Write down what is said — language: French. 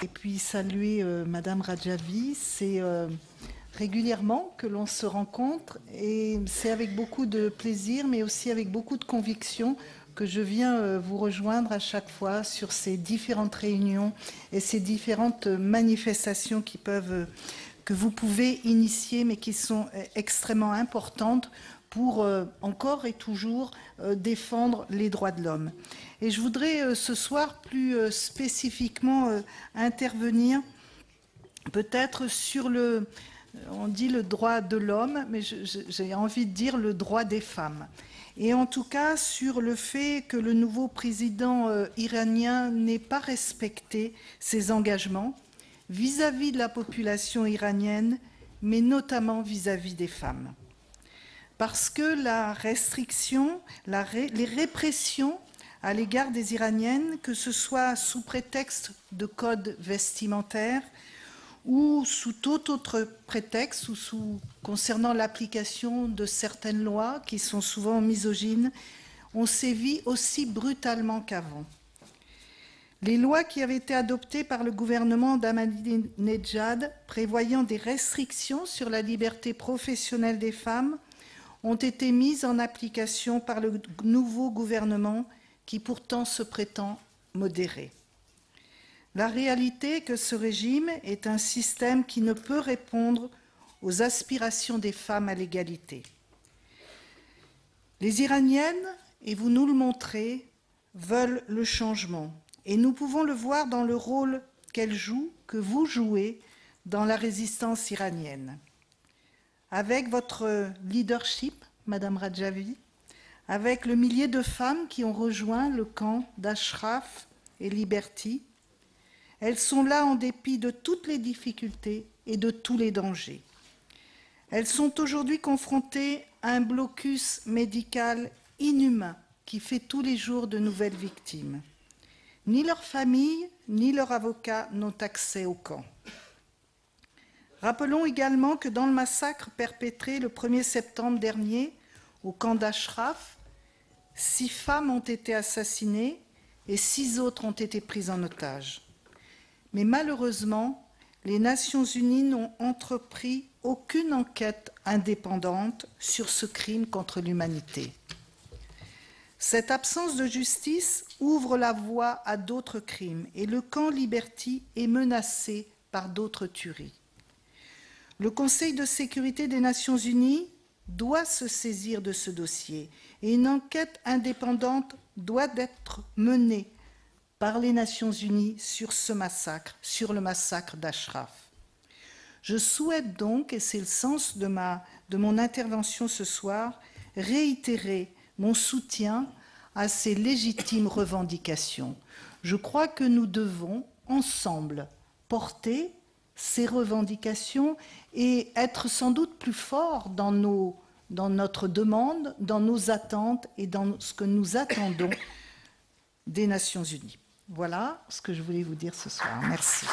Et puis saluer Madame Radjavi, c'est régulièrement que l'on se rencontre et c'est avec beaucoup de plaisir mais aussi avec beaucoup de conviction que je viens vous rejoindre à chaque fois sur ces différentes réunions et ces différentes manifestations que vous pouvez initier mais qui sont extrêmement importantes pour encore et toujours défendre les droits de l'homme. Et je voudrais ce soir plus spécifiquement intervenir peut-être sur on dit le droit de l'homme, mais j'ai envie de dire le droit des femmes. Et en tout cas sur le fait que le nouveau président iranien n'ait pas respecté ses engagements vis-à-vis de la population iranienne, mais notamment vis-à-vis des femmes. Parce que la restriction, les répressions à l'égard des Iraniennes, que ce soit sous prétexte de code vestimentaire ou sous tout autre prétexte, ou concernant l'application de certaines lois qui sont souvent misogynes, ont sévi aussi brutalement qu'avant. Les lois qui avaient été adoptées par le gouvernement d'Ahmadinejad prévoyant des restrictions sur la liberté professionnelle des femmes ont été mises en application par le nouveau gouvernement qui pourtant se prétend modéré. La réalité est que ce régime est un système qui ne peut répondre aux aspirations des femmes à l'égalité. Les Iraniennes, et vous nous le montrez, veulent le changement. Et nous pouvons le voir dans le rôle qu'elles jouent, que vous jouez dans la résistance iranienne. Avec votre leadership, Madame Radjavi, avec le millier de femmes qui ont rejoint le camp d'Ashraf et Liberty, elles sont là en dépit de toutes les difficultés et de tous les dangers. Elles sont aujourd'hui confrontées à un blocus médical inhumain qui fait tous les jours de nouvelles victimes. Ni leur famille, ni leur avocat n'ont accès au camp. Rappelons également que dans le massacre perpétré le 1er septembre dernier au camp d'Ashraf, 6 femmes ont été assassinées et 6 autres ont été prises en otage. Mais malheureusement, les Nations Unies n'ont entrepris aucune enquête indépendante sur ce crime contre l'humanité. Cette absence de justice ouvre la voie à d'autres crimes et le camp Liberty est menacé par d'autres tueries. Le Conseil de sécurité des Nations Unies doit se saisir de ce dossier et une enquête indépendante doit être menée par les Nations Unies sur ce massacre, sur le massacre d'Ashraf. Je souhaite donc, et c'est le sens de mon intervention ce soir, réitérer mon soutien à ces légitimes revendications. Je crois que nous devons ensemble porter ces revendications et être sans doute plus forts dans notre demande, dans nos attentes et dans ce que nous attendons des Nations Unies. Voilà ce que je voulais vous dire ce soir. Merci.